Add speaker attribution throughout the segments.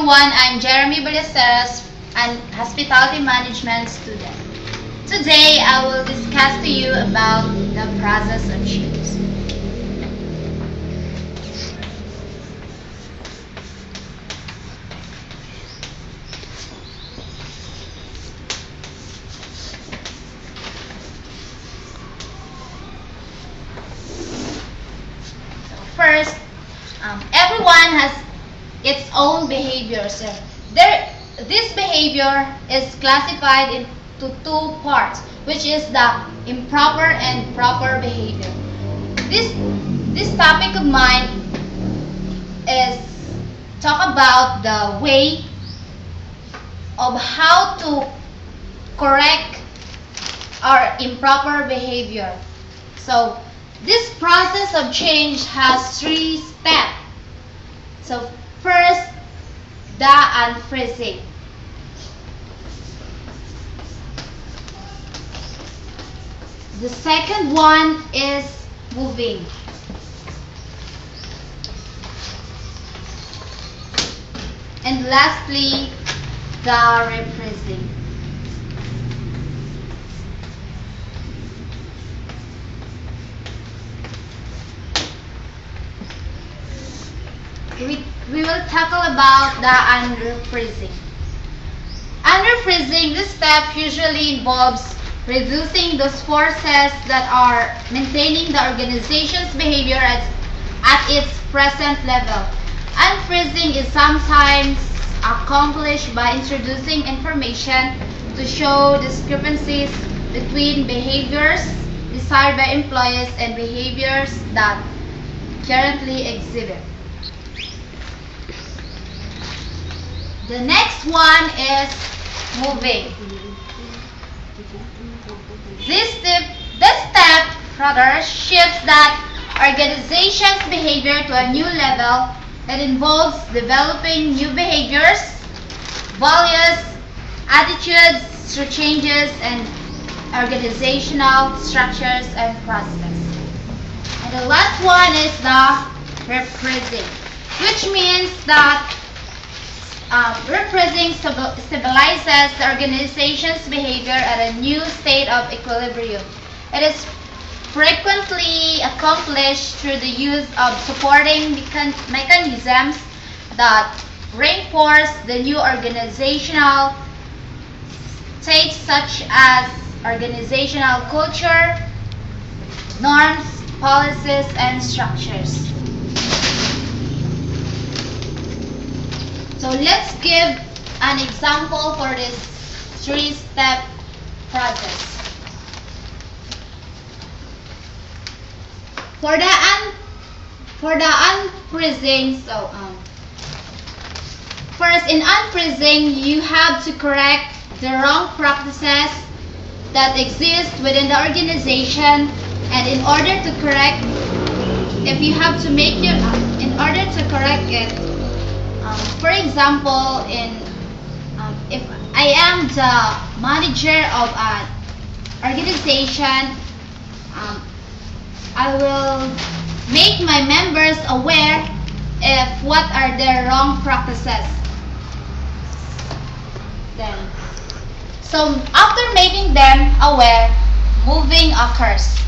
Speaker 1: everyone, I'm Jeremy Ballesteros, an hospitality management student. Today, I will discuss to you about the process of change. First, everyone has its own behaviors. This behavior is classified into two parts, which is the improper and proper behavior. This topic of mine is talk about the way of how to correct our improper behavior. So this process of change has 3 steps. So first, the unfreezing. The second one is moving. And lastly, the rephrasing. We will tackle about the unfreezing. Unfreezing, this step usually involves reducing those forces that are maintaining the organization's behavior at its present level. Unfreezing is sometimes accomplished by introducing information to show discrepancies between behaviors desired by employees and behaviors that currently exhibit. The next one is moving. This step shifts that organization's behavior to a new level that involves developing new behaviors, values, attitudes through changes in organizational structures and processes. And the last one is the rephrasing, which means that rephrasing stabilizes the organization's behavior at a new state of equilibrium. It is frequently accomplished through the use of supporting mechanisms that reinforce the new organizational states, such as organizational culture, norms, policies, and structures. So let's give an example for this 3-step process. For the unfreezing, first in unfreezing, you have to correct the wrong practices that exist within the organization, and in order to correct, in order to correct it. For example, if I am the manager of an organization, I will make my members aware of what are their wrong practices. So after making them aware, moving occurs.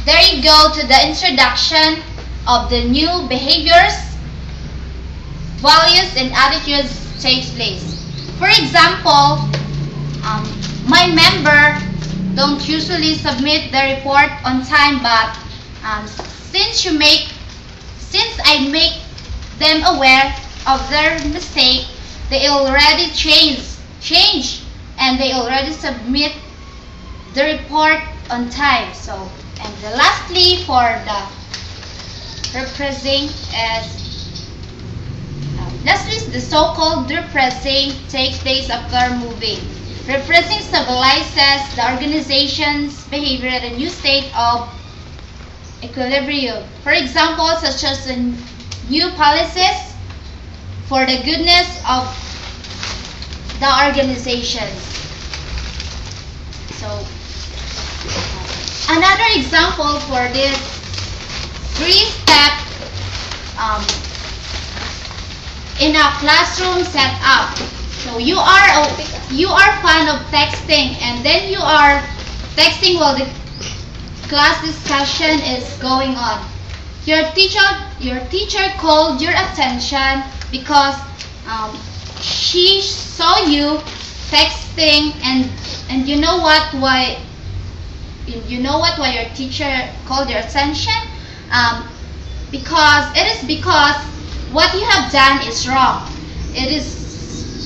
Speaker 1: There you go to the introduction of the new behaviors, values, and attitudes takes place. For example, my member don't usually submit the report on time, but since I make them aware of their mistake, they already change and they already submit the report on time. So, and lastly, for the rephrasing is lastly, the so-called rephrasing takes place after moving. Rephrasing stabilizes the organization's behavior at a new state of equilibrium. For example, such as the new policies for the goodness of the organizations. So, another example for this 3-step in a classroom setup. So you are fan of texting, and then you are texting while the class discussion is going on. Your teacher called your attention because she saw you texting, and you know what? Why your teacher called your attention? Because what you have done is wrong. It is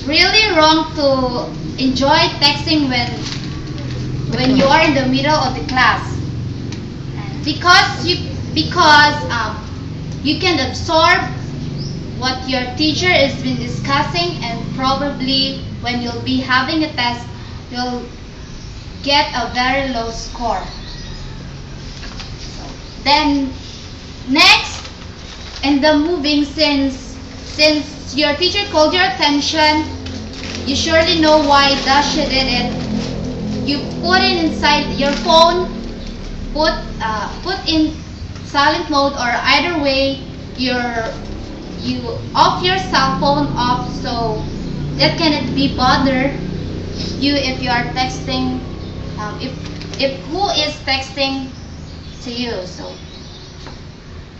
Speaker 1: really wrong to enjoy texting when you are in the middle of the class. And because you can absorb what your teacher has been discussing, and probably when you'll be having a test, you'll get a very low score. Then next, in the moving, since your teacher called your attention, you surely know why that she did it. You put it inside your phone, put in silent mode, or either way, you off your cell phone off, so that cannot be bother you if you are texting. If who is texting to you. So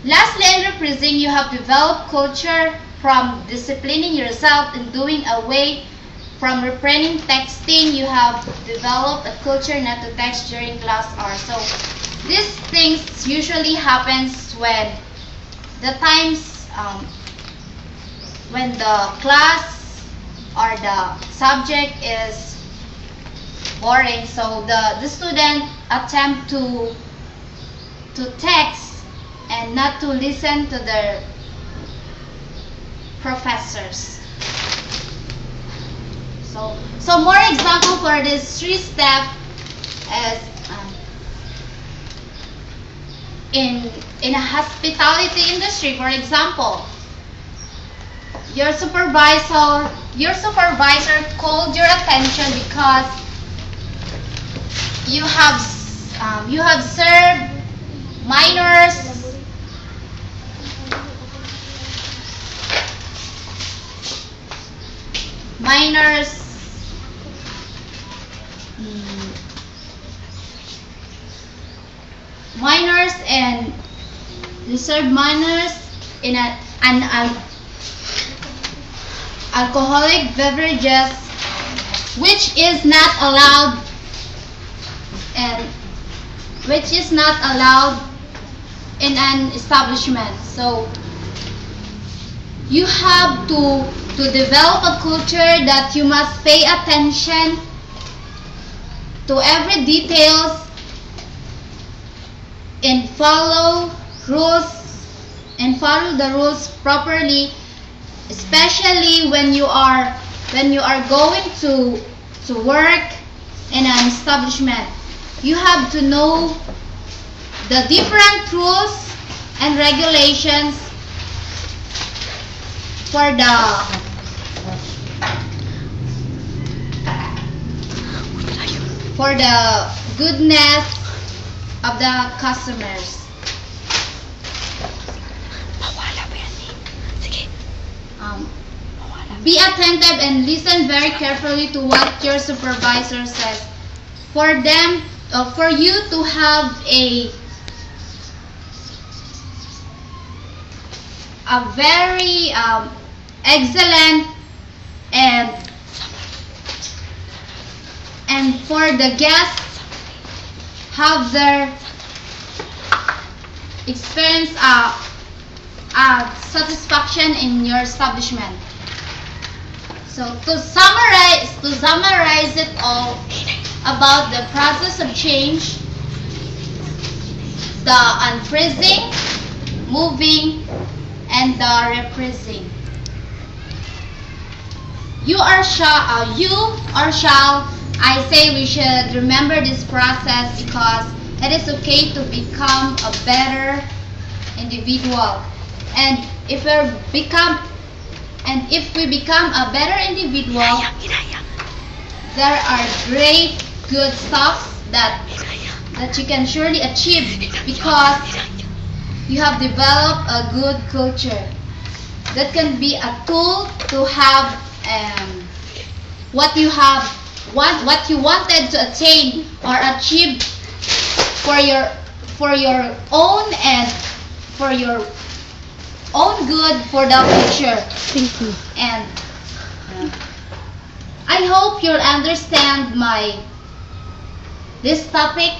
Speaker 1: lastly, in reprising, you have developed culture from disciplining yourself and doing away from refraining texting. You have developed a culture not to text during class hours. So these things usually happens when the times when the class or the subject is boring, so the student attempt to text and not to listen to their professors. So more example for this 3-step is in a hospitality industry. For example, your supervisor called your attention because you have served minors and you serve minors in an alcoholic beverages, which is not allowed in an establishment. So you have to develop a culture that you must pay attention to every details and follow the rules properly, especially when you are going to work in an establishment. You have to know the different rules and regulations for the goodness of the customers. Be attentive and listen very carefully to what your supervisor says. For you to have a very excellent and for the guests have their experience satisfaction in your establishment. So to summarize it all about the process of change, the unfreezing, moving, and the reprising. I say we should remember this process because it is okay to become a better individual. And if we become a better individual, there are great good stuff that you can surely achieve because you have developed a good culture. that can be a tool to have what you wanted to attain or achieve for your own and for your own good for the future.
Speaker 2: Thank you.
Speaker 1: And I hope you'll understand this topic,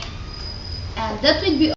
Speaker 1: and that will be